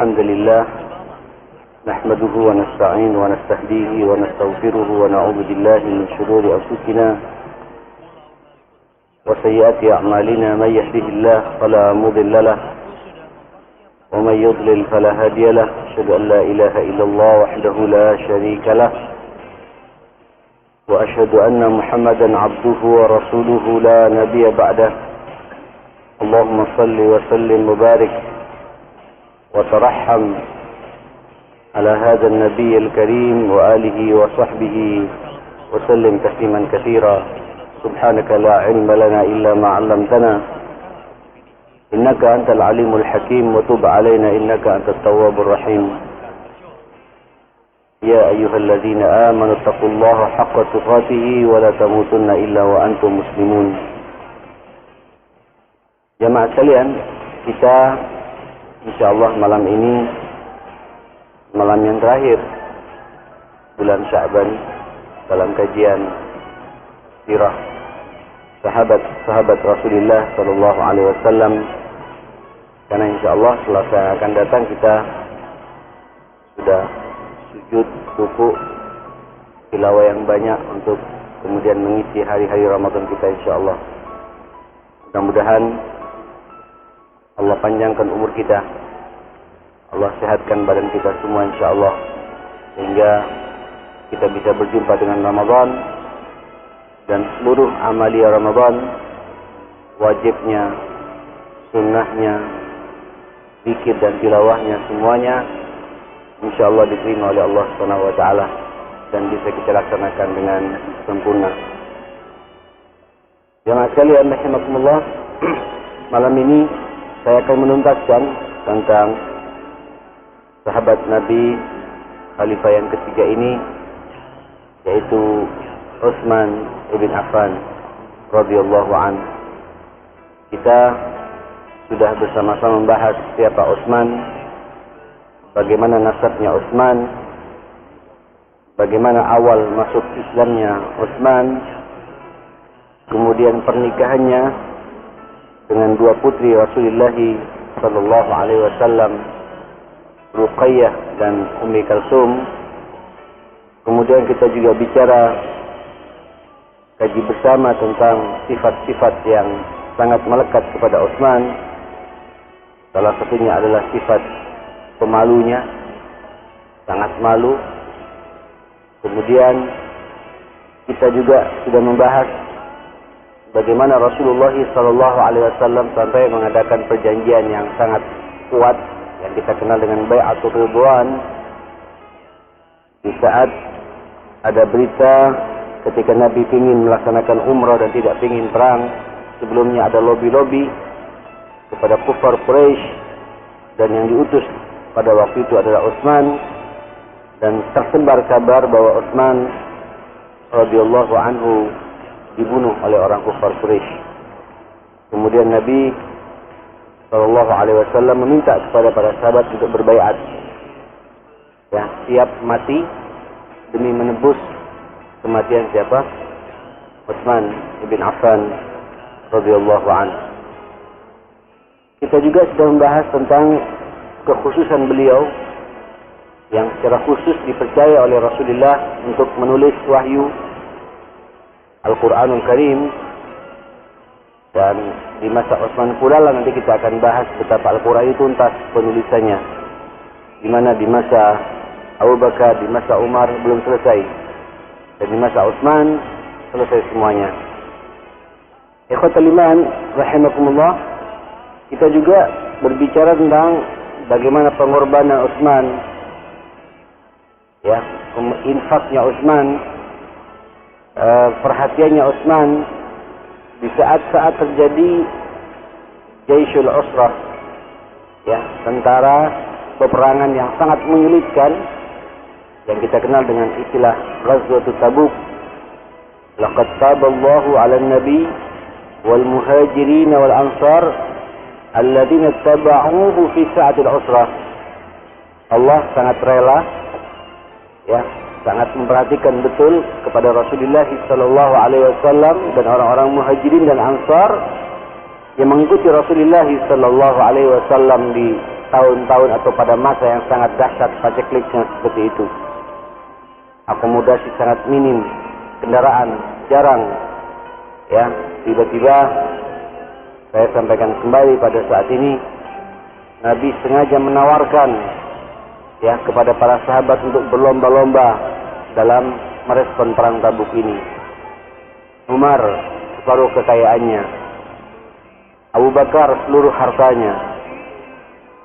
الحمد لله نحمده ونستعين ونستهديه ونستغفره ونعوذ بالله من شرور أنفسنا وسيئات أعمالنا. من يهده الله فلا مضل له ومن يضلل فلا هادي له. أشهد أن لا إله إلا الله وحده لا شريك له وأشهد أن محمدا عبده ورسوله لا نبي بعده. اللهم صل وسلم وبارك وترحم على هذا النبي الكريم وآله وصحبه وسلم تسليما كثيرا. سبحانك لا علم لنا إلا ما علمتنا إنك أنت العليم الحكيم وتب علينا إنك أنت التواب الرحيم. يا أيها الذين آمنوا اتقوا الله حق تقاته ولا تموتن إلا وأنتم مسلمون. Jamaah sekalian, kita insyaallah malam ini malam yang terakhir bulan Sya'ban dalam kajian sirah sahabat Rasulullah sallallahu alaihi wasallam. Karena insyaallah Selasa yang akan datang kita sudah sujud ruku tilawah yang banyak untuk kemudian mengisi hari-hari Ramadan kita insyaallah. Mudah-mudahan Allah panjangkan umur kita, Allah sehatkan badan kita semua insyaallah, sehingga kita bisa berjumpa dengan Ramadan dan seluruh amalia Ramadan, wajibnya, sunnahnya, zikir dan tilawahnya semuanya insyaallah diterima oleh Allah Subhanahu wa taala dan bisa kita laksanakan dengan sempurna. Jemaah sekalian rahimakumullah, malam ini saya akan menuntaskan tentang sahabat Nabi khalifah yang ketiga ini, yaitu Utsman ibn Affan radhiyallahu an. Kita sudah bersama-sama membahas siapa Utsman, bagaimana nasabnya Utsman, bagaimana awal masuk Islamnya Utsman, kemudian pernikahannya dengan dua putri Rasulullah sallallahu alaihi wasallam, Ruqayyah dan Ummi Kalsum. Kemudian kita juga bicara kaji bersama tentang sifat-sifat yang sangat melekat kepada Utsman. Salah satunya adalah sifat pemalunya, sangat malu. Kemudian kita juga sudah membahas bagaimana Rasulullah sallallahu alaihi wasallam sampai mengadakan perjanjian yang sangat kuat yang kita kenal dengan Bai'atul Ridwan. Di saat ada berita ketika Nabi ingin melaksanakan umrah dan tidak ingin perang, sebelumnya ada lobi-lobi kepada kufar Quraisy, dan yang diutus pada waktu itu adalah Utsman, dan tersebar kabar bahwa Utsman radhiyallahu anhu dibunuh oleh orang kufar Quraisy. Kemudian Nabi sallallahu alaihi wasallam meminta kepada para sahabat untuk berbaiat, ya, siap mati demi menebus kematian siapa? Utsman ibn Affan radhiyallahu anhu. Kita juga sudah membahas tentang kekhususan beliau yang secara khusus dipercaya oleh Rasulullah untuk menulis wahyu Al-Quranul Karim, dan di masa Utsman pula lah nanti kita akan bahas betapa Al-Quran itu tuntas penulisannya, di mana di masa Abu Bakar, di masa Umar belum selesai, dan di masa Utsman selesai semuanya. Ikhwatul iman rahimakumullah, kita juga berbicara tentang bagaimana pengorbanan Utsman, ya, infaknya Utsman, perhatiannya Utsman di saat-saat terjadi Jaisul Usrah, ya, tentara peperangan yang sangat menyulitkan yang kita kenal dengan istilah Ghazwatul Tabuk. Laqad taballahu 'alan nabi wal muhajirin wal ansar alladziina tabauhu fi sa'atil usrah. Allah sangat rela, ya, sangat memperhatikan betul kepada Rasulullah sallallahu alaihi wasallam dan orang-orang Muhajirin dan Ansar yang mengikuti Rasulullah sallallahu alaihi wasallam di tahun-tahun atau pada masa yang sangat dahsyat pacekliknya seperti itu. Akomodasi sangat minim, kendaraan jarang. Ya, tiba-tiba saya sampaikan kembali pada saat ini, Nabi sengaja menawarkan ya kepada para sahabat untuk berlomba-lomba dalam merespon perang Tabuk ini. Umar separuh kekayaannya, Abu Bakar seluruh hartanya.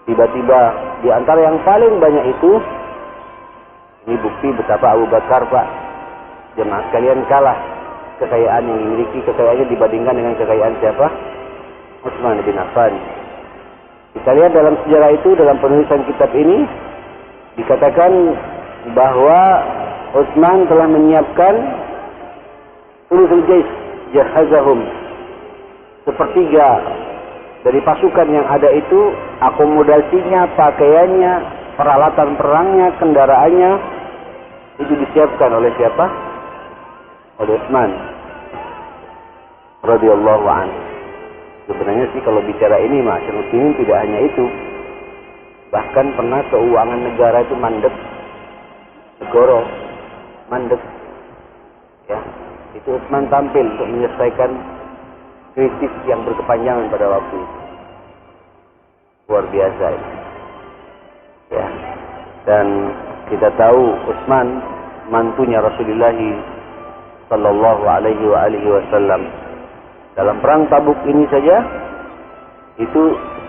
Tiba-tiba di antara yang paling banyak itu, ini bukti betapa Abu Bakar, Pak, jemaah sekalian, kalah kekayaan yang dimiliki, kekayaannya dibandingkan dengan kekayaan siapa? Utsman bin Affan. Kita lihat dalam sejarah itu, dalam penulisan kitab ini dikatakan bahwa Utsman telah menyiapkan ulul jais jahazahum, sepertiga dari pasukan yang ada itu, akomodasinya, pakaiannya, peralatan perangnya, kendaraannya, itu disiapkan oleh siapa? Oleh Utsman radhiyallahu anhu. Sebenarnya sih kalau bicara ini, masyarakat muslimin, tidak hanya itu. Bahkan pernah keuangan negara itu mandek, negara mandek. Ya, itu Utsman tampil untuk menyelesaikan krisis yang berkepanjangan pada waktu itu. Luar biasa ini. Ya. Dan kita tahu Utsman mantunya Rasulullah sallallahu alaihi wasallam. Dalam perang Tabuk ini saja itu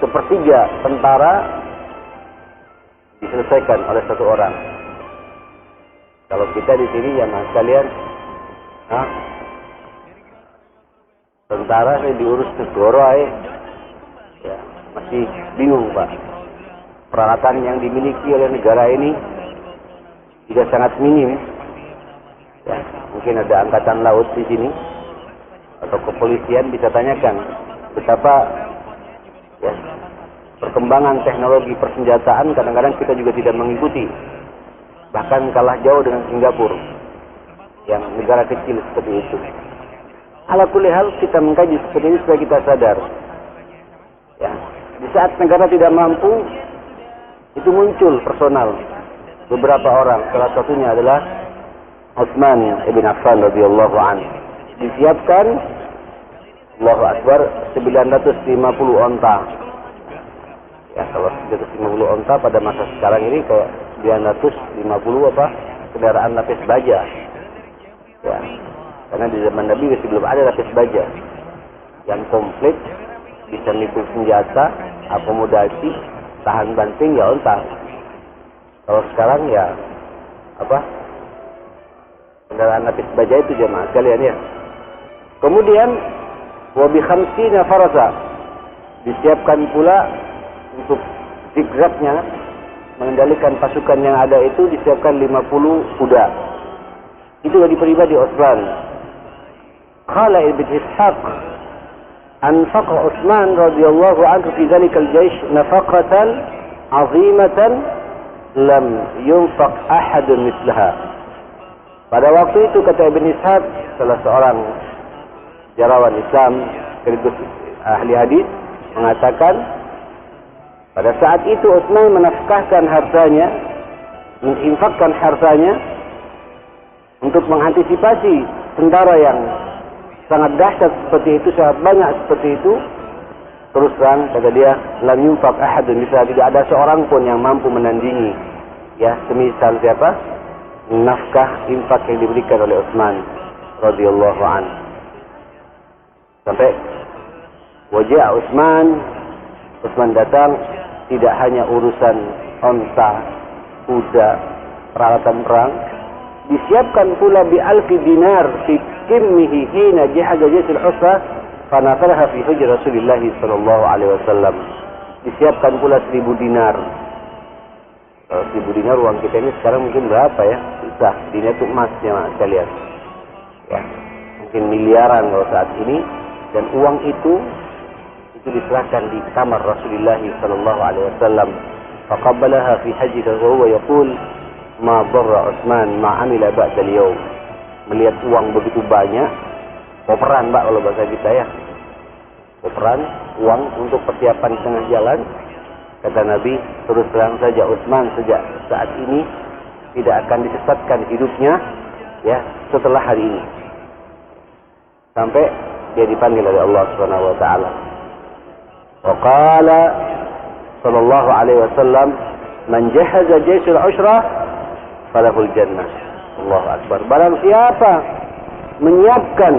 sepertiga tentara diselesaikan oleh satu orang. Kalau kita di sini ya mas kalian, tentara saya diurus negara, ya masih bingung, Pak. Peralatan yang dimiliki oleh negara ini juga sangat minim. Ya, mungkin ada angkatan laut di sini atau kepolisian, bisa tanyakan betapa ya perkembangan teknologi persenjataan kadang-kadang kita juga tidak mengikuti, bahkan kalah jauh dengan Singapura yang negara kecil seperti itu. Ala kulli hal, kita mengkaji seperti ini supaya kita sadar ya, di saat negara tidak mampu, itu muncul personal beberapa orang, salah satunya adalah Utsman bin Affan radhiyallahu anhu. Disiapkan, Allahu Akbar, 950 onta. Ya, kalau 950 onta pada masa sekarang ini kayak 950 kendaraan lapis baja. Ya, karena di zaman Nabi masih belum ada lapis baja yang komplit, bisa mikul senjata, akomodasi, tahan banting, ya onta. Kalau sekarang ya kendaraan lapis baja itu jemaah sekalian ya. Kemudian wabi khamsina farasa, disiapkan pula untuk zigzagnya mengendalikan pasukan yang ada itu, disiapkan 50 kuda. Itu dari pribadi Utsman. Qala Ibn Ishaq, anfaqa Utsman radhiyallahu anhu fi dzalikal jaysh nafaqatan 'azimatan lam yunfaq ahadun mithlaha. Pada waktu itu, kata Ibn Ishaq, salah seorang sejarawan Islam sekaligus ahli hadis, mengatakan pada saat itu Utsman menafkahkan hartanya, menginfakkan hartanya untuk mengantisipasi tentara yang sangat dahsyat seperti itu, sangat banyak seperti itu. Terus terang kata dia, lam yunfaq ahadun, bisa tidak ada seorang pun yang mampu menandingi ya semisal siapa nafkah infak yang diberikan oleh Utsman radhiyallahu anhu. Sampai wajah Utsman datang, tidak hanya urusan onta, kuda, peralatan perang, disiapkan pula bi alfi dinar fi kimmihi hina jahaza jaysul usra fanafaraha fi hujr Rasulullah sallallahu alaihi wasallam. Disiapkan pula 1000 dinar. Kalau 1000 dinar uang kita ini sekarang mungkin berapa ya? Susah. Dinar itu emasnya sekalian. Ya, mungkin miliaran kalau saat ini. Dan uang itu diserahkan di kamar Rasulullah sallallahu alaihi wasallam. Faqabbalaha fi hajjihi wa huwa yaqul ma darra Utsman ma amila ba'da al-yawm. Melihat uang begitu banyak, koperan Pak kalau bahasa kita ya. Koperan uang untuk persiapan di tengah jalan, Kata Nabi, terus terang saja Utsman sejak saat ini tidak akan disesatkan hidupnya ya setelah hari ini. Sampai dia dipanggil oleh Allah Subhanahu wa taala. Wa qala sallallahu alaihi wasallam, "Man jahaza jayshul usrah falahul jannah." Allahu akbar. Barang siapa menyiapkan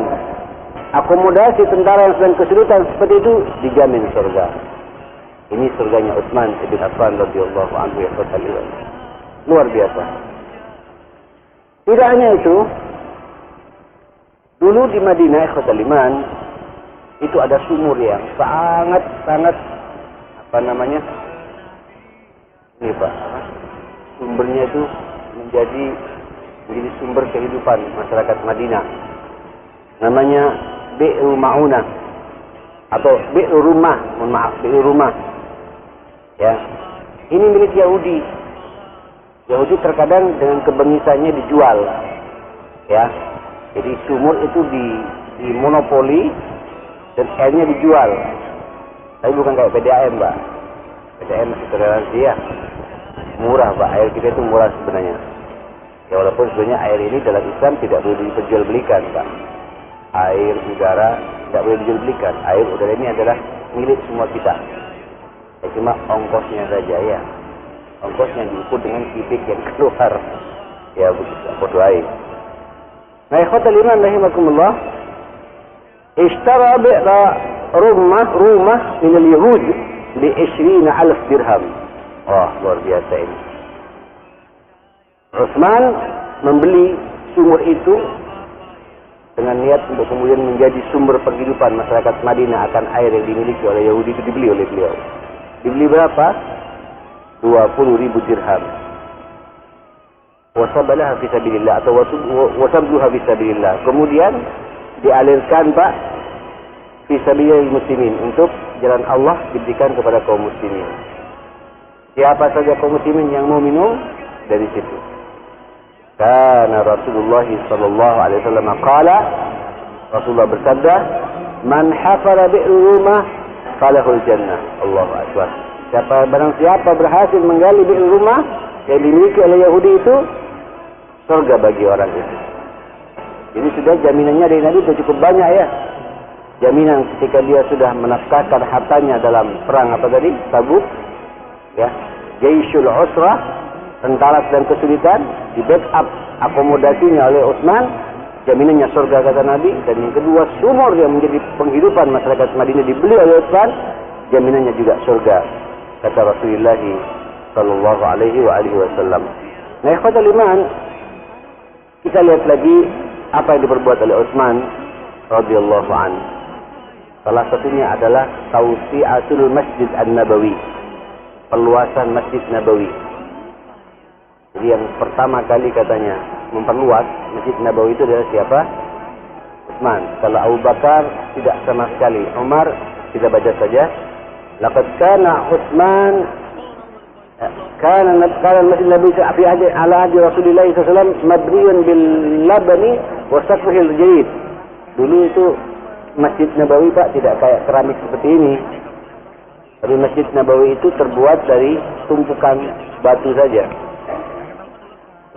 akomodasi tentara yang sedang kesulitan seperti itu, dijamin surga. Ini surganya Utsman bin Affan radhiyallahu anhu ya sallallahu. Luar biasa. Tidak hanya itu, dulu di Madinah ikhwatal iman itu ada sumur yang sangat ini Pak, sumbernya itu menjadi sumber kehidupan masyarakat Madinah. Namanya Bi'ru Ma'unah atau Bi'ru Rumah, Bi'ru Rumah. Ya. Ini milik Yahudi. Yahudi terkadang dengan kebengisannya dijual. Ya. Jadi sumur itu di monopoli dan airnya dijual. Tapi bukan kayak PDAM, Mbak. PDAM masih toleransi ya. Murah, Pak. Air kita itu murah sebenarnya. Ya walaupun sebenarnya air ini dalam Islam tidak boleh diperjualbelikan, Pak. Air udara tidak boleh dijualbelikan. Air udara ini adalah milik semua kita. Ya, cuma ongkosnya saja ya. Ongkosnya diukur dengan kubik yang keluar. Ya begitu air. Nah, ikhwatal iman rahimakumullah, ishtara bi'ra rumah min al-yahud bi 20,000 dirham. Wah, luar biasa ini. Utsman membeli sumur itu dengan niat untuk kemudian menjadi sumber penghidupan masyarakat Madinah akan air yang dimiliki oleh Yahudi itu dibeli oleh beliau. Dibeli berapa? 20,000 dirham. Wasabalaha fi sabilillah atau wasabluha fi sabilillah. Kemudian dialirkan Pak fi sabilil muslimin, untuk jalan Allah diberikan kepada kaum muslimin. Siapa saja kaum muslimin yang mau minum dari situ. Karena Rasulullah sallallahu alaihi wasallam qala, Rasulullah bersabda, "Man hafara bi'ru rumah falahul jannah." Allahu akbar. Barang siapa berhasil menggali bi'ru rumah yang dimiliki oleh Yahudi itu, surga bagi orang itu. Jadi sudah jaminannya dari Nabi sudah cukup banyak ya. Jaminan ketika dia sudah menafkahkan hartanya dalam perang apa tadi? Tabuk. Ya. Jayshul Usrah, tentara sedang kesulitan, di backup akomodasinya oleh Utsman, jaminannya surga kata Nabi. Dan yang kedua, sumur yang menjadi penghidupan masyarakat Madinah dibeli oleh Utsman, jaminannya juga surga kata Rasulullah sallallahu alaihi wasallam. Nah, ikhwatal iman, kita lihat lagi apa yang diperbuat oleh Utsman radhiyallahu anhu. Salah satunya adalah tausi'atul Masjid An-Nabawi, perluasan Masjid Nabawi. Jadi yang pertama kali katanya memperluas Masjid Nabawi itu adalah siapa? Utsman. Setelah Abu Bakar tidak sama sekali. Umar, kita baca saja. Laqad kana Utsman kana Masjid Nabawi fi ahdi Rasulullah sallallahu alaihi wasallam mabniyan bil labani wa saqfihil jadid. Dulu itu Masjid Nabawi Pak tidak kayak keramik seperti ini. Tapi Masjid Nabawi itu terbuat dari tumpukan batu saja.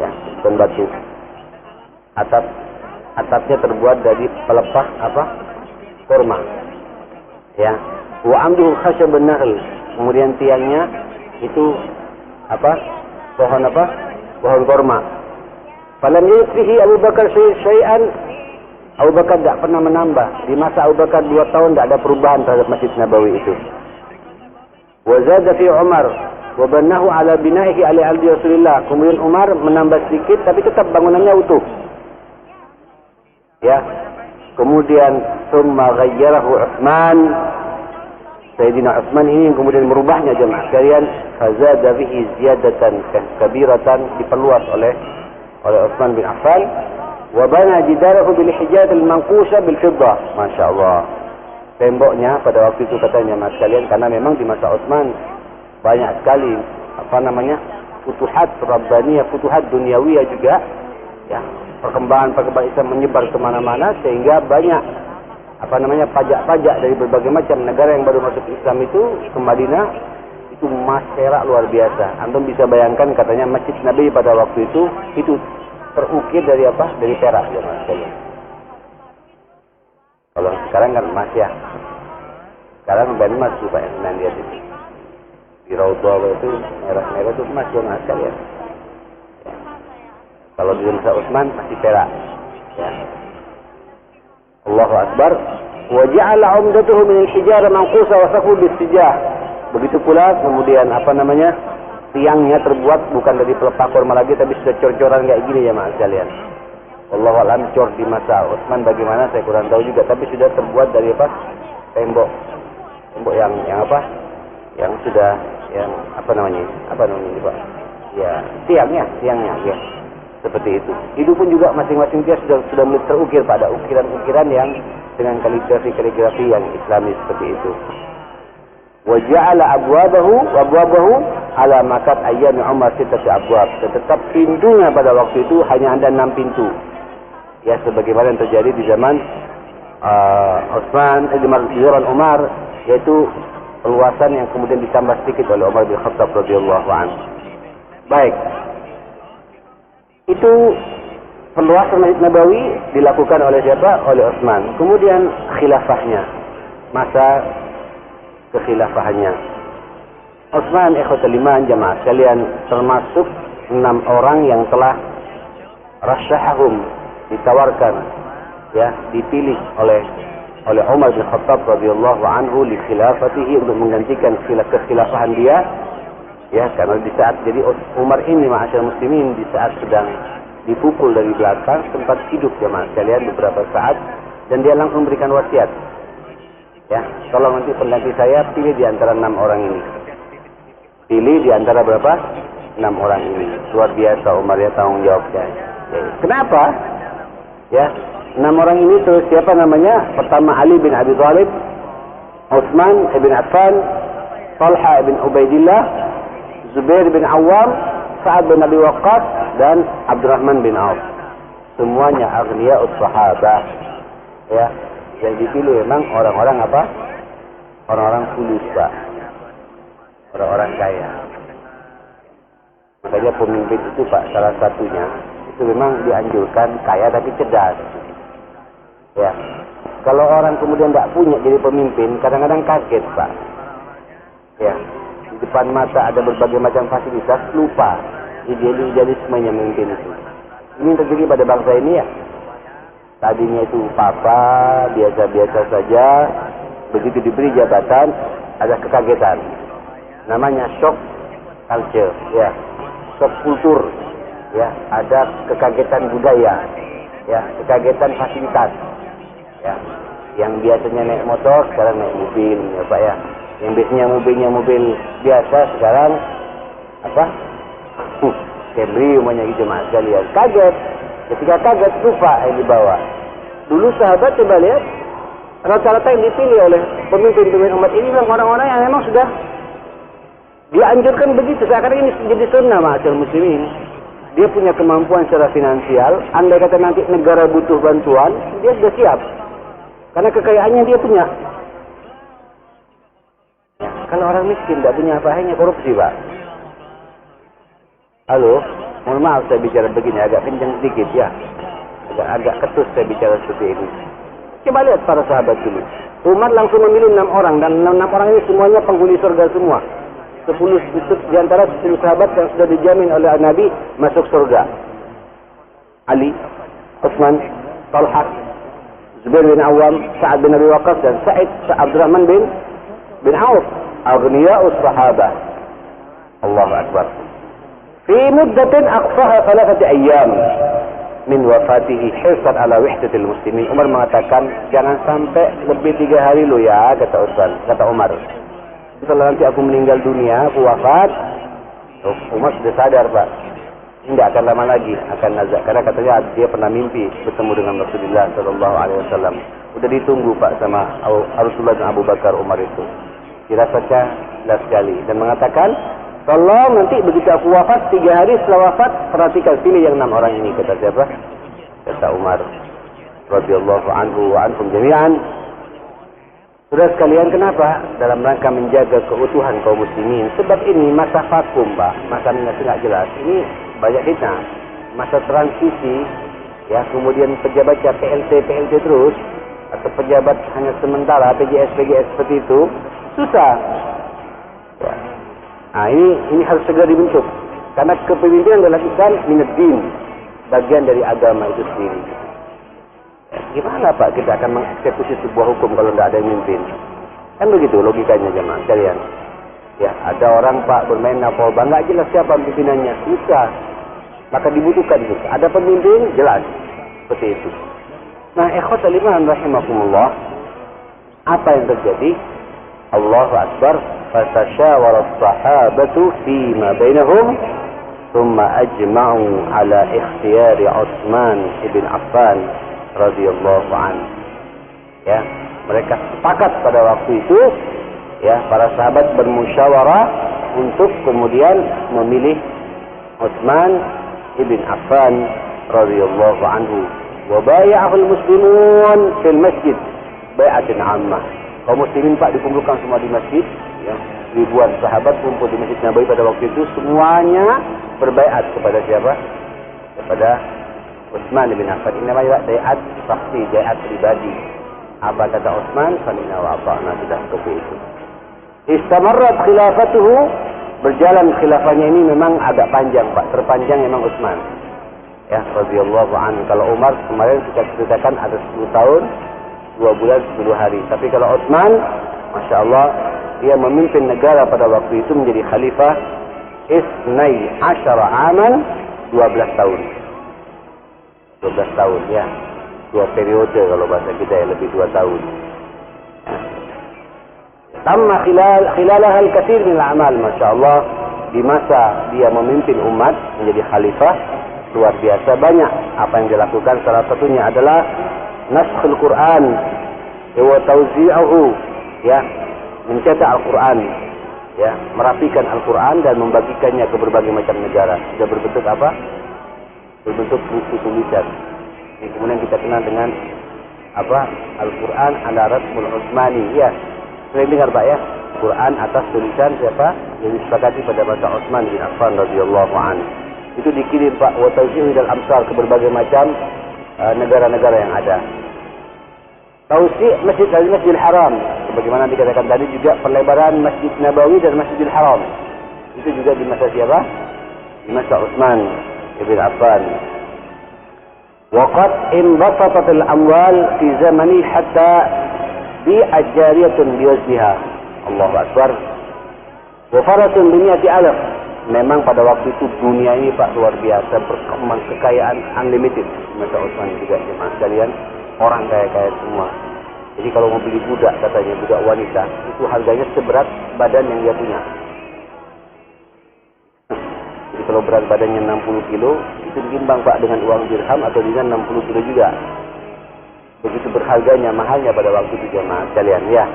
Ya, tumpukan batu. Atapnya terbuat dari pelepah apa? Kurma. Ya. Wa amduhu khasyabun nahl. Kemudian tiangnya itu apa? Pohon apa? Pohon kurma. Falam yusbihi Abu Bakar syai'an. Abu Bakar tidak pernah menambah. Di masa Abu Bakar 2 tahun tidak ada perubahan terhadap Masjid Nabawi itu. Wa zada fi Umar wa banahu ala bina'ihi ala ahdi Rasulillah. Kemudian Umar menambah sedikit tapi tetap bangunannya utuh. Ya. Kemudian summa ghayyarahu Utsman. Sayyidina Utsman ini yang kemudian merubahnya jemaah sekalian. Fazada fihi ziyadatan kabiratan, diperluas oleh Utsman bin Affan. Wa bana jidarahu bil hijarat al manqusha bil fiddah. Masyaallah. Temboknya pada waktu itu katanya mas sekalian, karena memang di masa Utsman banyak sekali futuhat rabbaniyah, futuhat duniawiyah juga ya, perkembangan Islam menyebar kemana-mana sehingga banyak pajak-pajak dari berbagai macam negara yang baru masuk Islam itu ke Madinah itu itu emas perak luar biasa. Antum bisa bayangkan katanya masjid Nabi pada waktu itu terukir dari apa? Dari perak ya mas. Kalau sekarang kan emas ya. Sekarang bukan emas tuh Pak yang lihat itu. Di Raudhah itu merah-merah itu emas ya mas kalian. Ya. Kalau di Masjid Utsman masih perak. Ya. Allahu Akbar. Wa ja'ala 'umdatuhu min al-hijara manqusa wa saqfu bis-sijah. Begitu pula kemudian tiangnya terbuat bukan dari pelepah kurma lagi tapi sudah cor-coran kayak gini ya mas kalian. Wallahu a'lam cor di masa Utsman bagaimana saya kurang tahu juga tapi sudah terbuat dari tembok yang yang sudah apa namanya Pak ya tiangnya ya seperti itu. Itu pun juga masing-masing dia sudah mulai terukir pada ukiran-ukiran yang dengan kaligrafi yang Islami seperti itu. Wa ja'ala abwabahu ala makat ayyam Umar sittati abwab. Tetap pintunya pada waktu itu hanya ada 6 pintu. Ya sebagaimana yang terjadi di zaman di zaman Umar, yaitu perluasan yang kemudian ditambah sedikit oleh Umar bin Khattab radhiyallahu anhu. Baik. Itu perluasan Masjid Nabawi dilakukan oleh siapa? Oleh Utsman. Kemudian khilafahnya, masa kekhilafahannya. Utsman ikhwatul iman jamaah sekalian termasuk 6 orang yang telah rasyahahum ditawarkan ya dipilih oleh Umar bin Khattab radhiyallahu anhu li khilafatihi untuk menggantikan kekhilafahan dia ya karena di saat jadi Umar ini ma'asyar muslimin di saat sedang dipukul dari belakang sempat hidup jamaah sekalian beberapa saat dan dia langsung memberikan wasiat ya kalau nanti pengganti saya pilih di antara 6 orang ini, pilih di antara berapa 6 orang ini. Luar biasa Umar ya tanggung jawabnya ya. Kenapa ya 6 orang ini terus siapa namanya? Pertama Ali bin Abi Thalib, Utsman ibn Affan, Talha ibn Ubaidillah, Zubair bin Awam, Sa'ad bin Abi Waqqas dan Abdurrahman bin Auf. Semuanya aghniya'us sahabah. Ya, yang dipilih memang orang-orang apa? Orang-orang fulus, Pak. Orang-orang kaya. Makanya pemimpin itu, Pak, salah satunya itu memang dianjurkan kaya tapi cerdas. Ya. Kalau orang kemudian tidak punya jadi pemimpin, kadang-kadang kaget, Pak. Ya. Di depan mata ada berbagai macam fasilitas, lupa idealismenya memimpin itu. Ini terjadi pada bangsa ini ya. Tadinya itu papa, biasa-biasa saja, begitu diberi jabatan, ada kekagetan. Namanya shock culture, ya. Shock kultur, ya. Ada kekagetan budaya, ya. Kekagetan fasilitas, ya. Yang biasanya naik motor, sekarang naik mobil, ya Pak ya. Yang biasanya mobilnya mobil biasa, sekarang apa? Camry umumnya gitu mas sekalian. Kaget. Ketika kaget lupa yang dibawa. Dulu sahabat coba lihat rata-rata yang dipilih oleh pemimpin-pemimpin umat ini memang orang-orang yang memang sudah dianjurkan begitu. Seakan ini jadi sunnah ma'asyar muslimin. Dia punya kemampuan secara finansial. Andai kata nanti negara butuh bantuan, dia sudah siap. Karena kekayaannya dia punya. Ya, kalau orang miskin tidak punya apa hanya korupsi Pak. Halo, mohon maaf saya bicara begini agak kencang sedikit ya. Agak ketus saya bicara seperti ini. Coba lihat para sahabat dulu. Umar langsung memilih 6 orang dan 6 orang ini semuanya penghuni surga semua. 10 di antara 10 sahabat yang sudah dijamin oleh Nabi masuk surga. Ali, Utsman, Talha, Zubair bin Awam, Sa'ad bin Abi Waqqas dan Abdurrahman bin Auf. Aghniya'us sahabah. Allahu Akbar. Fi muddatin aqsaha 3 ayyam min wafatihi hirsan ala wahdatil muslimin. Umar mengatakan jangan sampai lebih 3 hari lo ya, kata Umar. Kalau nanti aku meninggal dunia, aku wafat, Umar sudah sadar Pak, tidak akan lama lagi akan nazak. Karena katanya dia pernah mimpi bertemu dengan Rasulullah SAW. Sudah ditunggu Pak sama Rasulullah dan Abu Bakar Umar itu. Dirasanya jelas sekali dan mengatakan, tolong nanti begitu aku wafat 3 hari setelah wafat perhatikan pilih yang 6 orang ini. Kata siapa? Kata Umar radhiyallahu anhu wa anhum jami'an. Saudara sekalian, kenapa? Dalam rangka menjaga keutuhan kaum muslimin. Sebab ini masa vakum, Pak. Masa nggak jelas. Ini banyak fitnah. Masa transisi, ya, kemudian pejabat PLT terus, atau pejabat hanya sementara, PJS seperti itu, susah. Ya. Nah, ini harus segera dibentuk. Karena kepemimpinan adalah ikan minad-din, bagian dari agama itu sendiri. Gimana Pak kita akan mengeksekusi sebuah hukum kalau tidak ada yang mimpin? Kan begitu logikanya jemaah sekalian. Ya, ada orang Pak bermain narkoba, nggak jelas siapa pimpinannya, susah. Maka dibutuhkan juga. Ada pemimpin, jelas. Seperti itu. Nah, ikhwatal iman rahimakumullah, apa yang terjadi? Allahu Akbar, fatasyawarat sahabatu fima bainahum, thumma ajma'u ala ikhtiyari Utsman ibn Affan radhiyallahu anhu. Ya, mereka sepakat pada waktu itu, ya, para sahabat bermusyawarah untuk kemudian memilih Utsman ibn Affan radhiyallahu anhu. Wa bay'ahul muslimun fil masjid bai'atan 'ammah. Kaum muslimin Pak dikumpulkan semua di masjid, ya. Ribuan sahabat kumpul di Masjid Nabawi pada waktu itu, semuanya berbaiat kepada siapa? Kepada Utsman bin Affan. Ini namanya baiat shakhsi, baiat pribadi. Apa kata Utsman? Salina wa ata'na, sudah seperti itu. Istamarrat khilafatuhu, berjalan khilafahnya ini memang agak panjang Pak, terpanjang memang Utsman. Ya, radhiyallahu anhu. Kalau Umar kemarin kita ceritakan ada 10 tahun, 2 bulan 10 hari. Tapi kalau Utsman, Masya Allah, dia memimpin negara pada waktu itu menjadi khalifah isnai asyara aman, 12 tahun. 12 tahun, ya. 2 periode kalau bahasa kita, ya, lebih 2 tahun. Ya. Tamma khilalah al-kathir min al-amal, Masya Allah. Di masa dia memimpin umat menjadi khalifah, luar biasa banyak apa yang dilakukan. Salah satunya adalah naskhul Quran wa tawzi'uhu, ya, mencetak Al-Quran, ya, merapikan Al-Quran dan membagikannya ke berbagai macam negara. Sudah berbentuk apa? Berbentuk buku tulisan. Ini kemudian kita kenal dengan apa? Al-Quran ala rasmul Utsmani. Ya, sering dengar Pak, ya, Quran atas tulisan siapa? Yang disepakati pada masa Utsman bin Affan radhiyallahu anhu. Itu dikirim Pak, wa tawzi'u ilal amsar, ke berbagai macam negara-negara yang ada. Tausi' Masjidil Haram, sebagaimana dikatakan tadi, juga perlebaran Masjid Nabawi dan Masjidil Haram. Itu juga di masa siapa? Di masa Utsman ibn Affan. Waqad inbasatat al-amwal fi zamani hatta bi'at jariyatun biwazniha. Allahu Akbar. Wa faratun bimi'ati alaf. Memang pada waktu itu dunia ini Pak luar biasa, berkembang, kekayaan unlimited. Di masa Utsman juga jemaah sekalian. Orang kaya-kaya semua. Jadi kalau mau beli budak, katanya budak wanita, itu harganya seberat badan yang dia punya. Jadi kalau berat badannya 60 kilo, itu ditimbang Pak dengan uang dirham atau dengan 60 kilo juga. Begitu berharganya, mahalnya pada waktu itu jemaah sekalian, ya.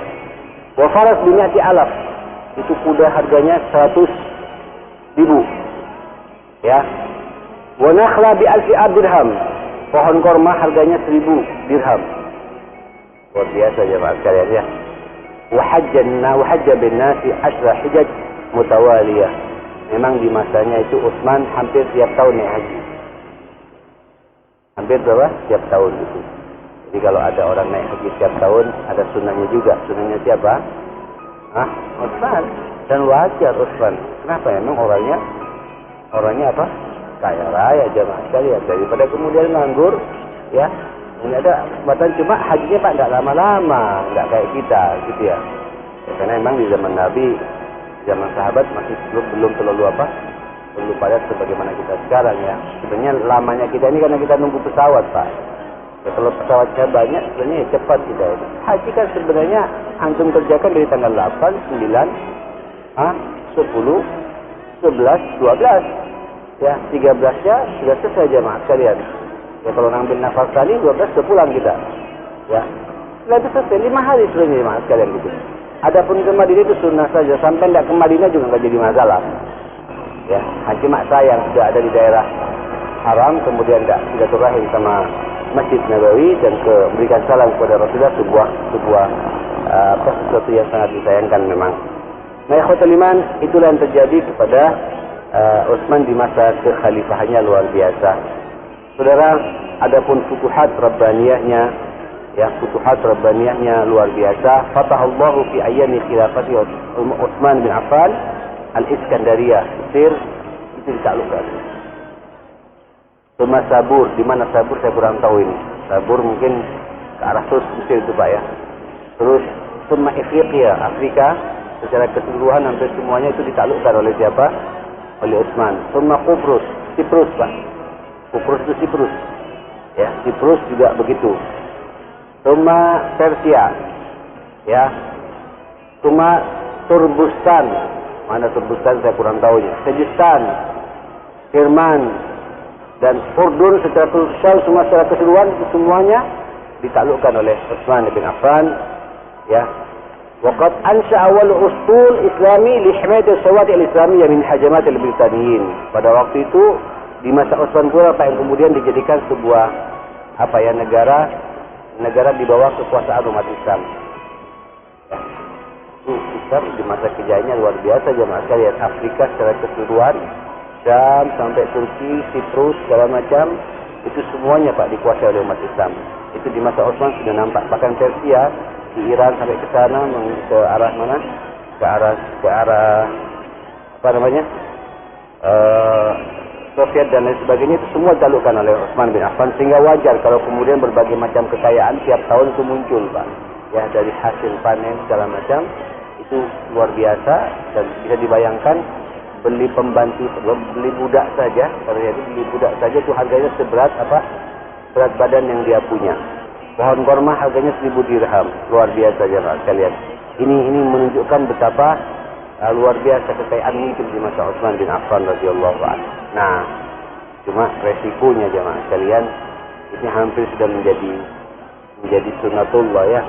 Wa faras binyati alaf, itu kuda harganya 100.000, ya. Wa nakhla bi alfi dirham, pohon korma harganya 1000 dirham. Luar biasa jemaah sekalian, ya. Wa hajja bin nasi 10 hijaj mutawaliyah. Memang di masanya itu Utsman hampir tiap tahun naik haji. Hampir berapa? Tiap tahun itu. Jadi kalau ada orang naik haji tiap tahun, ada sunnahnya juga. Sunnahnya siapa? Utsman. Dan wajar Utsman. Kenapa? Memang orangnya apa? Kaya raya jemaah sekalian. Daripada kemudian nganggur, ya. Ini ada kesempatan, cuma hajinya Pak enggak lama-lama, enggak kayak kita gitu, ya. Karena memang di zaman Nabi, zaman sahabat masih belum terlalu padat sebagaimana kita sekarang, ya. Sebenarnya lamanya kita ini karena kita nunggu pesawat Pak. Ya, kalau pesawatnya banyak sebenarnya ya cepat kita ini. Haji kan sebenarnya antum kerjakan dari tanggal 8, 9, 10, 11, 12. Ya, 13-nya sudah selesai jemaah sekalian. Ya, kalau ngambil nafas tadi 12 sepulang kita. Ya. Setelah itu selesai 5 hari sebenarnya jemaah sekalian gitu. Adapun ke Madinah itu sunnah saja, sampai tidak ke Madinah juga nggak jadi masalah. Ya, haji mak saya yang sudah ada di daerah haram, kemudian tidak turahim sama Masjid Nabawi dan memberikan salam kepada Rasulullah sebuah sesuatu yang sangat disayangkan memang. Nah, ikhwatul iman, itulah yang terjadi kepada Utsman di masa kekhalifahannya luar biasa. Saudara, adapun futuhat rabbaniyahnya, ya, futuhat rabbaniyahnya luar biasa. Fatahallahu fi ayyami khilafati Utsman bin Affan al-Iskandariyah, Mesir, itu ditaklukkan. Cuma Sabur, di mana Sabur saya kurang tahu ini. Sabur mungkin ke arah Mesir itu Pak ya. Terus Summa Afrika, Afrika secara keseluruhan hampir semuanya itu ditaklukkan oleh siapa? Oleh Utsman. Summa Kubrus, Siprus Pak. Kubrus itu Siprus. Ya, Siprus juga begitu. Summa Persia. Ya. Summa Turbustan. Mana Turbustan saya kurang tahu ya. Sejistan, Firman dan Urdun secara keseluruhan itu semuanya ditaklukkan oleh Utsman bin Affan. Ya. Waqad ansha awal usul Islami li himayat al-sawati al-islamiyah min hajamat al-Britaniyin. Pada waktu itu di masa Utsman pula Pak yang kemudian dijadikan sebuah negara di bawah kekuasaan umat Islam. Ya. Islam di masa kejayaannya luar biasa jemaah sekalian. Afrika secara keseluruhan, Syam sampai Turki, Siprus segala macam itu semuanya Pak dikuasai oleh umat Islam. Itu di masa Utsman sudah nampak. Bahkan Persia di Iran sampai ke sana ke arah mana? Ke arah apa namanya? Soviet dan lain sebagainya itu semua ditaklukkan oleh Utsman bin Affan, sehingga wajar kalau kemudian berbagai macam kekayaan tiap tahun itu muncul Pak. Ya, dari hasil panen segala macam itu luar biasa dan bisa dibayangkan beli pembantu, beli budak saja, beli budak saja itu harganya seberat apa? Berat badan yang dia punya. Pohon korma harganya 1.000 dirham. Luar biasa jemaah sekalian. Ini menunjukkan betapa luar biasa kekayaan mungkin di masa Utsman bin Affan radhiyallahu anhu. Nah, cuma resikonya jemaah sekalian, ini hampir sudah menjadi sunnatullah ya.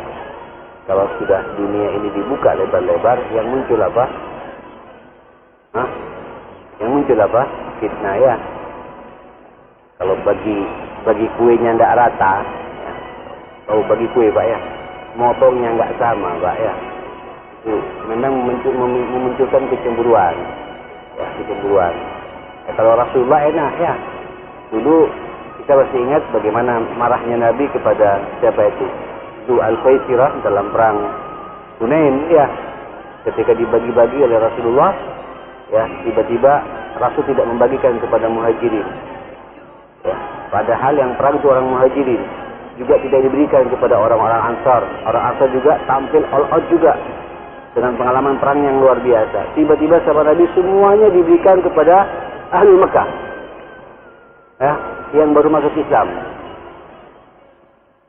Kalau sudah dunia ini dibuka lebar-lebar, yang muncul apa? Yang muncul apa? Fitnah ya. Kalau bagi kuenya tidak rata, ya. Kalau bagi kue Pak ya, motongnya nggak sama Pak ya. Itu memang memunculkan kecemburuan, ya, kecemburuan. Ya, kalau Rasulullah enak ya. Dulu kita masih ingat bagaimana marahnya Nabi kepada siapa itu? Itu Al-Qaisirah dalam perang Hunain ya. Ketika dibagi-bagi oleh Rasulullah, ya, tiba-tiba Rasul tidak membagikan kepada muhajirin. Ya, padahal yang perang itu orang muhajirin, juga tidak diberikan kepada orang-orang Ansar. Orang Ansar juga tampil all out juga dengan pengalaman perang yang luar biasa. Tiba-tiba sahabat Nabi semuanya diberikan kepada ahli Mekah, ya, yang baru masuk Islam.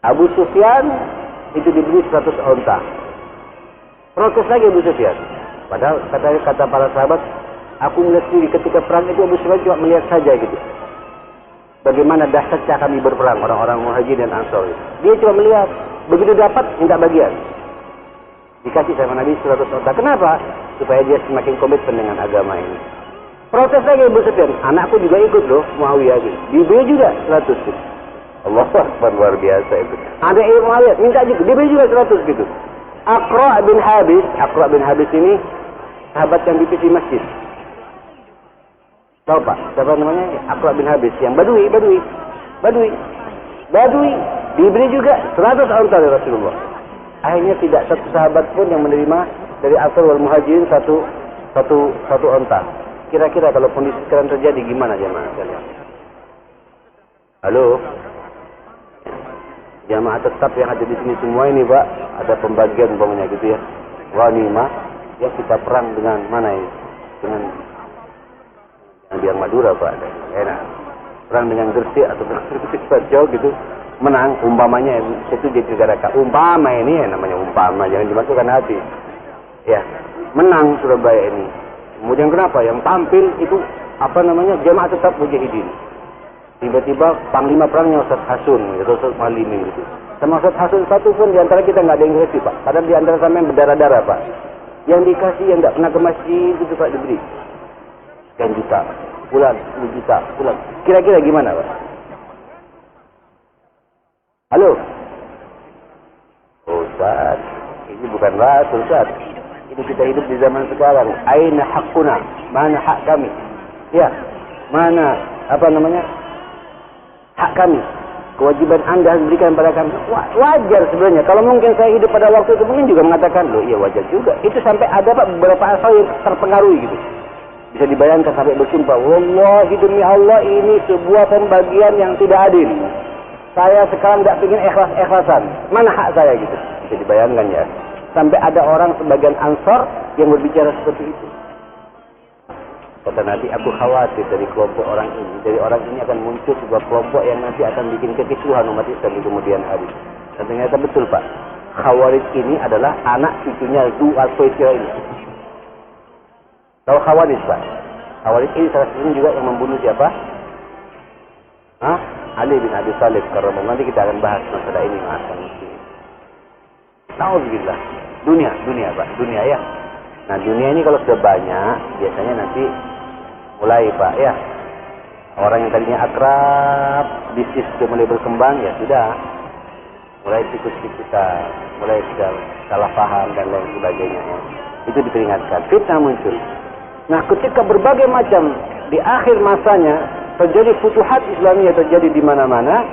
Abu Sufyan itu diberi 100 onta. Protes lagi Abu Sufyan. Padahal kata para sahabat, aku melihat sendiri ketika perang itu Abu Sufyan cuma melihat saja gitu. Bagaimana dahsyatnya kami berperang, orang-orang Muhajirin dan Ansar. Dia cuma melihat, begitu dapat minta bagian. Dikasih sama Nabi 100 onta. Kenapa? Supaya dia semakin komitmen dengan agama ini. Protes lagi Abu Sufyan, anakku juga ikut loh, Muawiyah gitu. Diberi juga 100 gitu. Allah Akbar, luar biasa itu. Ada Muawiyah minta juga, diberi juga 100 gitu. Aqra bin Habis ini sahabat yang di masjid. Tahu Pak, siapa namanya? Aqra bin Habis, yang Badui. Diberi juga 100 onta dari Rasulullah. Akhirnya tidak satu sahabat pun yang menerima dari Ansar wal Muhajirin satu onta. Kira-kira kalau kondisi sekarang terjadi gimana jemaah sekalian? Halo? Jamaah tetap yang ada di sini semua ini Pak, ada pembagian umpamanya gitu ya. Ghanimah, ya kita perang dengan mana ini? Dengan Biang Madura Pak, enak. Perang dengan Gresik atau Gresik jauh gitu, menang umpamanya itu jadi negara umpama ini ya, namanya umpama, jangan dimasukkan hati. Ya, menang Surabaya ini. Kemudian kenapa? Yang tampil itu apa namanya? Jamaah tetap mujahidin. Tiba-tiba panglima perangnya Ustaz Hasun, gitu, Ustaz Malimin gitu. Sama Ustaz Hasun satu pun di antara kita nggak ada yang ngerti Pak. Padahal di antara sampai berdarah-darah Pak. Yang dikasih yang nggak pernah ke masjid itu Pak diberi. Sekian juta, bulan, 10 juta, bulan. Kira-kira gimana Pak? Halo? Oh, Ustaz, ini bukan Rasul, Ustaz. Ini kita hidup di zaman sekarang. Aina haqquna? Mana hak kami? Ya, mana hak kami? Kewajiban Anda harus berikan pada kami. Wajar sebenarnya. Kalau mungkin saya hidup pada waktu itu, mungkin juga mengatakan, loh iya wajar juga. Itu sampai ada beberapa asal yang terpengaruhi gitu. Bisa dibayangkan sampai bersumpah, wallahi demi Allah ini sebuah pembagian yang tidak adil. Saya sekarang tidak ingin ikhlas-ikhlasan. Mana hak saya gitu? Bisa dibayangkan ya. Sampai ada orang sebagian Ansar yang berbicara seperti itu. Kata Nabi, aku khawatir dari kelompok orang ini. Dari orang ini akan muncul sebuah kelompok yang nanti akan bikin kekisruhan umat Islam di kemudian hari. Dan ternyata betul Pak. Khawarij ini adalah anak cucunya Zu al-Faisir ini. Tahu Khawarij Pak? Khawarij ini salah satu juga yang membunuh siapa? Ali bin Abi Thalib. Karena nanti kita akan bahas masalah ini. Alhamdulillah. Dunia Pak. Dunia ya. Nah dunia ini kalau sudah banyak, biasanya nanti mulai Pak ya. Orang yang tadinya akrab, bisnis sudah mulai berkembang, ya sudah. Mulai sikut-sikutan, mulai sudah salah paham dan lain sebagainya. Ya. Itu diperingatkan. Fitnah muncul. Nah ketika berbagai macam di akhir masanya terjadi futuhat Islamiyah terjadi di mana-mana.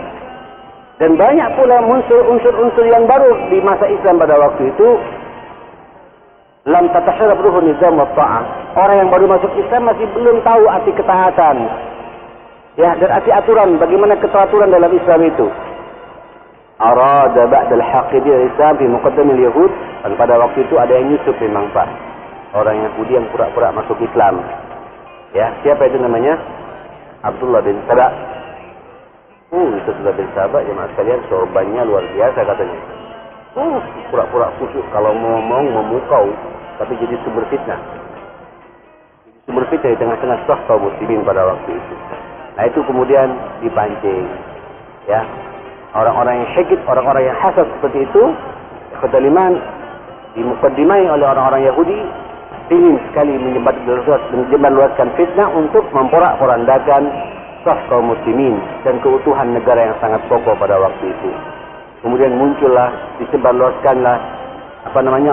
Dan banyak pula unsur-unsur yang baru di masa Islam pada waktu itu. Lam tatasharab ruhun nizam wa ta'ah. Orang yang baru masuk Islam masih belum tahu arti ketaatan. Ya, dan arti aturan, bagaimana keteraturan dalam Islam itu. Arada ba'dal haqidi al-Islam fi muqaddamil Yahud. Dan pada waktu itu ada yang nyusup memang Pak. Orang Yahudi yang pura-pura masuk Islam. Ya, siapa itu namanya? Abdullah bin Saba. Itu Abdullah bin Saba, jemaah sekalian, sorbannya luar biasa katanya. Pura-pura khusyuk, kalau ngomong memukau, tapi jadi sumber fitnah. Sumber fitnah di tengah-tengah saf kaum muslimin pada waktu itu. Nah itu kemudian dipancing, ya orang-orang yang syakit, orang-orang yang hasad seperti itu, kedaliman dimukaddimai oleh orang-orang Yahudi, ingin sekali menyebarluaskan fitnah untuk memporak-porandakan saf kaum muslimin dan keutuhan negara yang sangat kokoh pada waktu itu. Kemudian muncullah, disebarluaskanlah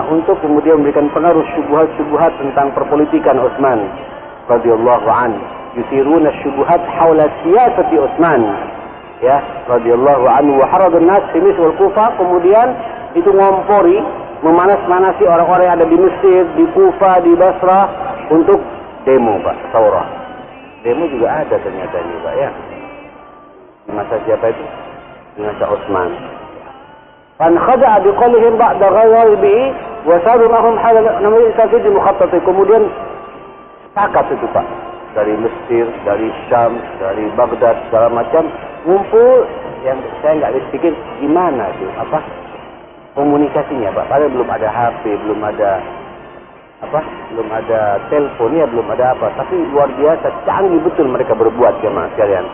untuk kemudian memberikan pengaruh syubhat-syubhat tentang perpolitikan Utsman radhiyallahu an. Yusiruna syubhat haula siyasati Utsman, ya radhiyallahu anhu wa haradun nas fi Misr wal Kufah. Kemudian itu ngompori, memanas-manasi orang-orang yang ada di Mesir, di Kufah, di Basrah untuk demo Pak, Taurah. Demo juga ada ternyata ini Pak ya. Di masa siapa itu? Di masa Utsman. Khada'a biqaulihim ba'da ghayrihi wa saru mahum halal namanya istafid mukhattati. Kemudian sepakat itu Pak, dari Mesir, dari Syam, dari Baghdad, segala macam ngumpul. Yang saya nggak bisa pikir gimana itu komunikasinya Pak. Padahal belum ada HP, belum ada telepon ya, belum ada apa. Tapi luar biasa canggih betul mereka berbuat jemaah sekalian.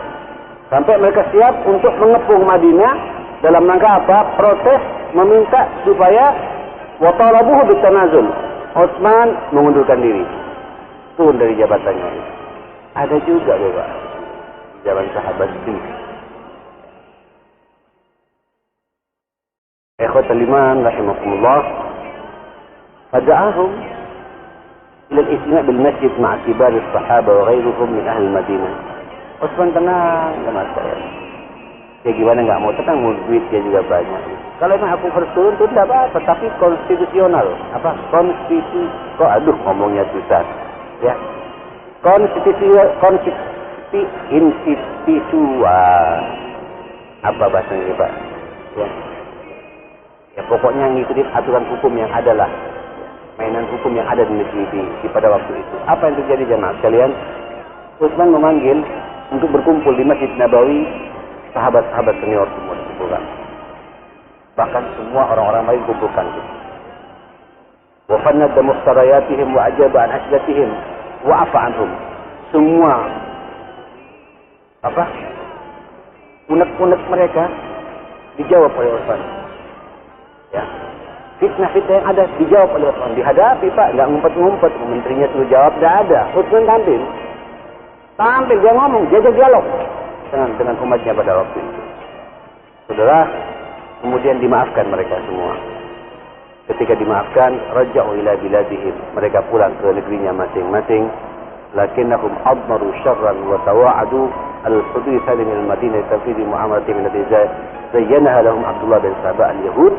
Sampai mereka siap untuk mengepung Madinah. Dalam rangka apa? Protes meminta supaya watalabuhu bitanazul. Utsman mengundurkan diri. Turun dari jabatannya. Ada juga Bapak. Zaman sahabat itu. Ikhwatul iman rahimakumullah. Fada'ahum ila al-istima' bil masjid ma'a kibar as-sahaba wa ghairuhum min ahli Madinah. Utsman tenang, teman-teman. Ya gimana nggak mau tenang, mau duit dia juga banyak. Kalau memang aku harus turun itu tidak apa-apa, tapi konstitusional. Ngomongnya susah. Ya. Apa bahasanya Pak? Ya pokoknya ngikutin aturan hukum yang ada lah. Mainan hukum yang ada di negeri di pada waktu itu. Apa yang terjadi jemaah sekalian? Utsman memanggil untuk berkumpul di Masjid Nabawi sahabat-sahabat senior semua dikumpulkan. Bahkan semua orang-orang lain kumpulkan. Wa fannada muhtarayatihim wa ajaba an asdatihim wa afa anhum. Semua unek-unek mereka dijawab oleh Utsman. Ya. Fitnah-fitnah yang ada dijawab oleh Utsman. Dihadapi Pak, enggak ngumpet-ngumpet, menterinya suruh jawab enggak ada. Utsman tampil dia ngomong, jaga dialog dengan umatnya pada waktu itu. Saudara, kemudian dimaafkan mereka semua. Ketika dimaafkan, raja'u ila biladihim, mereka pulang ke negerinya masing-masing. Lakinnahum admaru syarran wa tawa'adu al-hudith min al-Madinah tafsiri mu'amalati min al-rizal zayyanaha lahum Abdullah bin Sabah al-Yahud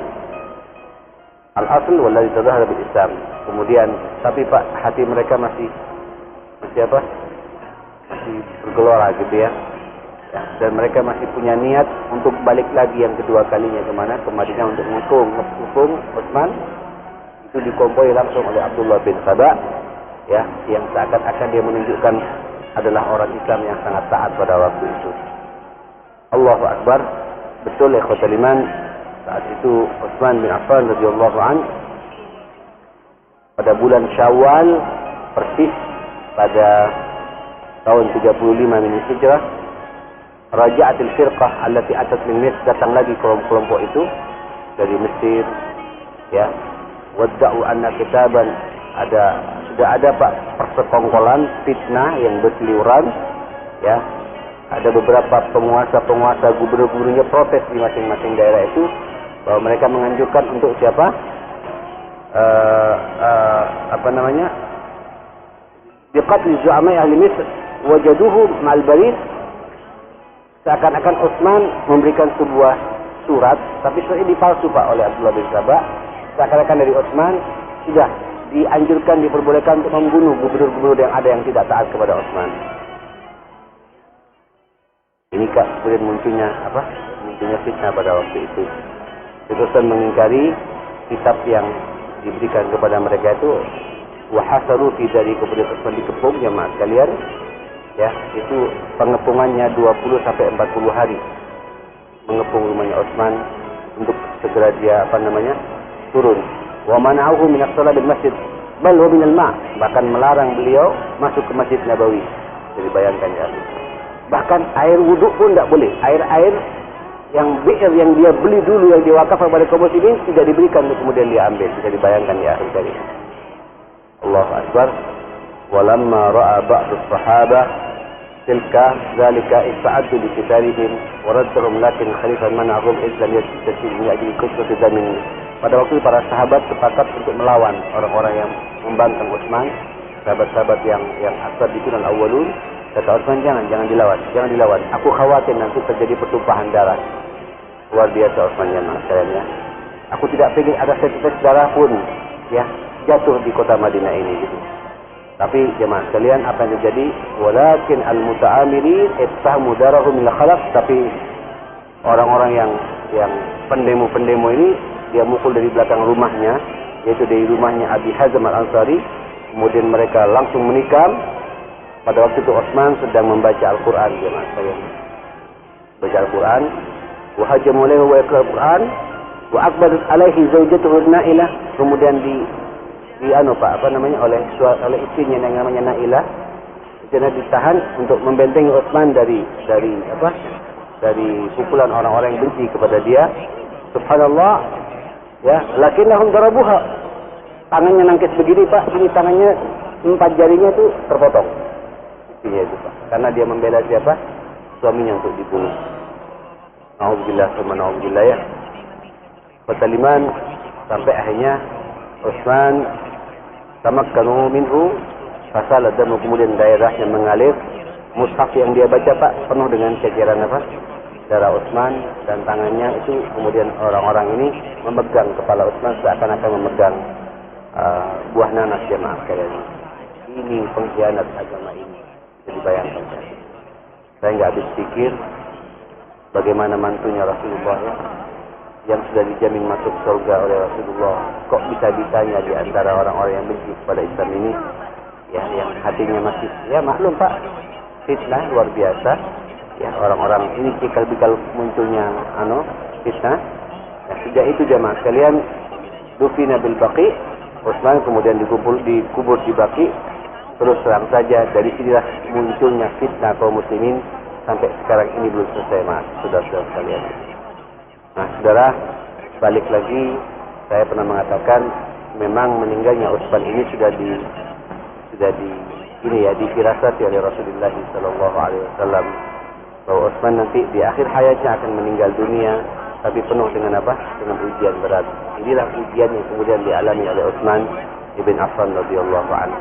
al-asl walladhi tadahara bil Islam. Kemudian tapi Pak, hati mereka masih apa? Masih bergelora gitu ya. Dan mereka masih punya niat untuk balik lagi yang kedua kalinya kemana? Ke Madinah untuk menghukum Utsman. Itu dikompoi langsung oleh Abdullah bin Sabah, ya, yang seakan-akan dia menunjukkan adalah orang Islam yang sangat taat pada waktu itu. Allahu Akbar. Betul ya ikhwatul iman, saat itu Utsman bin Affan radhiyallahu anhu pada bulan Syawal persis pada tahun 35 min Hijrah, Raja'atil firqah allati atat min Misr, datang lagi kelompok itu dari Mesir, ya. Wadda'u anna kitaban, sudah ada Pak persekongkolan fitnah yang berseliweran, ya. Ada beberapa penguasa gubernur-gubernurnya protes di masing-masing daerah itu bahwa mereka menganjurkan untuk siapa? Biqatli zu'amai ahli Misr wajaduhu ma'al barid. Seakan-akan Utsman memberikan sebuah surat, tapi surat ini dipalsu Pak oleh Abdullah bin Sabah. Seakan-akan dari Utsman sudah dianjurkan, diperbolehkan untuk membunuh gubernur-gubernur yang ada yang tidak taat kepada Utsman. Ini Kak, kemudian munculnya fitnah pada waktu itu. Utsman mengingkari kitab yang diberikan kepada mereka itu, wahasaru fi dari, kemudian Utsman dikepung, jemaah sekalian. Ya, itu pengepungannya 20 sampai 40 hari. Mengepung rumahnya Utsman untuk segera dia turun. Wa mana'uhu min as-shalah bil masjid bal wa min al-ma', bahkan melarang beliau masuk ke Masjid Nabawi. Jadi bayangkan ya. Bahkan air wudhu pun tidak boleh. Air yang bi'r yang dia beli dulu, yang diwakaf kepada kaum muslimin, tidak diberikan untuk kemudian dia ambil. Bisa dibayangkan ya akhir kali. Allahu Akbar. Walamma ra'a ba'd as-sahabah tilka zalika ista'addu li qitalihim wa raddahum, lakin khalifah man'ahum islam yastati min ajli kusrati damin. Pada waktu itu para sahabat sepakat untuk melawan orang-orang yang membantang Utsman, sahabat-sahabat yang as-sabiqun al-awwalun. Kata Utsman, jangan dilawan. Aku khawatir nanti terjadi pertumpahan darah. Luar biasa Utsman ya sekalian ya. Aku tidak ingin ada setetes darah pun ya jatuh di kota Madinah ini gitu. Tapi jemaah sekalian, apa yang terjadi? Walakin al-muta'amirin ittahamu darahu min al-khalaq. Tapi orang-orang yang pendemo ini, dia mukul dari belakang rumahnya, yaitu dari rumahnya Abi Hazm al-Ansari. Kemudian mereka langsung menikam. Pada waktu itu Utsman sedang membaca Al-Quran, jemaah sekalian. Baca Al-Quran, wa hajamu alaihi wa yaqra Al-Quran, wa akbarat alaihi zawjatuhu Nailah. Kemudian oleh istrinya yang namanya Nailah, jadi ditahan untuk membentengi Utsman dari pukulan orang-orang yang benci kepada dia. Subhanallah, ya, lakinnahum darabuha. Tangannya nangkis begini Pak, ini tangannya 4 jarinya itu terpotong. Istrinya itu Pak, karena dia membela siapa? Suaminya untuk dibunuh. Na'udzubillah ya. Fataliman sampai akhirnya Utsman tamakkanu minhu fasal dan kemudian daerahnya mengalir. Mushaf yang dia baca Pak penuh dengan ceceran darah Utsman, dan tangannya itu kemudian orang-orang ini memegang kepala Utsman seakan-akan memegang buah nanas, jemaah sekalian. Ini pengkhianat agama ini. Jadi bayangkan saya nggak habis pikir bagaimana mantunya Rasulullah ya, yang sudah dijamin masuk surga oleh Rasulullah, kok bisa-bisanya di antara orang-orang yang benci kepada Islam ini, ya, yang hatinya masih, ya maklum Pak, fitnah luar biasa, ya, orang-orang ini cikal-bikal munculnya fitnah. Nah, sejak itu jemaah sekalian, dufina bil Baqi, Utsman kemudian dikubur di Baqi. Terus terang saja dari sinilah munculnya fitnah kaum muslimin sampai sekarang ini belum selesai, Mas, saudara-saudara sekalian. Nah, saudara, balik lagi, saya pernah mengatakan memang meninggalnya Utsman ini sudah difirasati oleh Rasulullah sallallahu alaihi wasallam bahwa Utsman nanti di akhir hayatnya akan meninggal dunia tapi penuh dengan apa? Dengan ujian berat. Inilah ujian yang kemudian dialami oleh Utsman ibn Affan radhiyallahu anhu.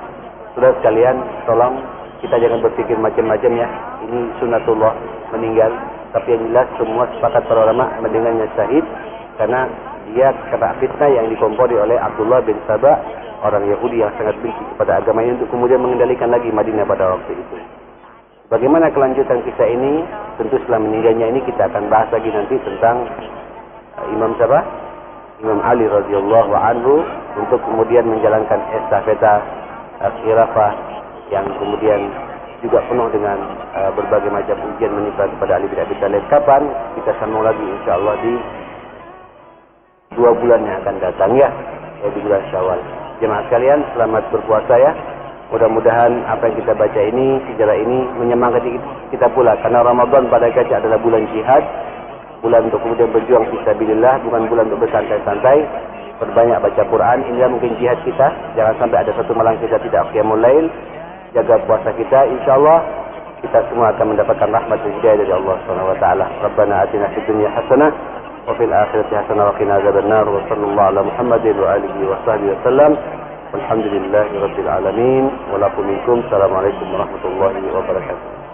Saudara sekalian, tolong kita jangan berpikir macam-macam ya. Ini sunatullah meninggal, tapi yang jelas semua sepakat para ulama mendengarnya syahid karena dia kena fitnah yang dikompori oleh Abdullah bin Sabah, orang Yahudi yang sangat benci kepada agama ini, untuk kemudian mengendalikan lagi Madinah pada waktu itu. Bagaimana kelanjutan kisah ini? Tentu setelah meninggalnya ini kita akan bahas lagi nanti tentang Imam siapa? Imam Ali radhiyallahu anhu, untuk kemudian menjalankan estafeta khilafah yang kemudian juga penuh dengan berbagai macam ujian menimpa kepada Ali bin Abi Thalib. Kapan? Kita sambung lagi insyaallah di 2 bulan yang akan datang ya, di bulan Syawal. Jemaah sekalian, selamat berpuasa ya. Mudah-mudahan apa yang kita baca ini, sejarah ini menyemangati kita pula, karena Ramadan pada kita adalah bulan jihad, bulan untuk kemudian berjuang fisabilillah, bukan bulan untuk bersantai-santai. Perbanyak baca Quran, inilah mungkin jihad kita. Jangan sampai ada satu malam kita tidak qiyamul lail. Jaga puasa kita, insyaallah kita semua akan mendapatkan rahmat dan hidayah dari Allah Subhanahu wa taala. Rabbana atina fid dunya hasanah wa fil akhirati hasanah wa qina adzabannar. Wa sallallahu ala Muhammadin wa alihi wa sahbihi wasallam. Walhamdulillahi rabbil alamin. Wa lakum minkum. Assalamualaikum warahmatullahi wabarakatuh.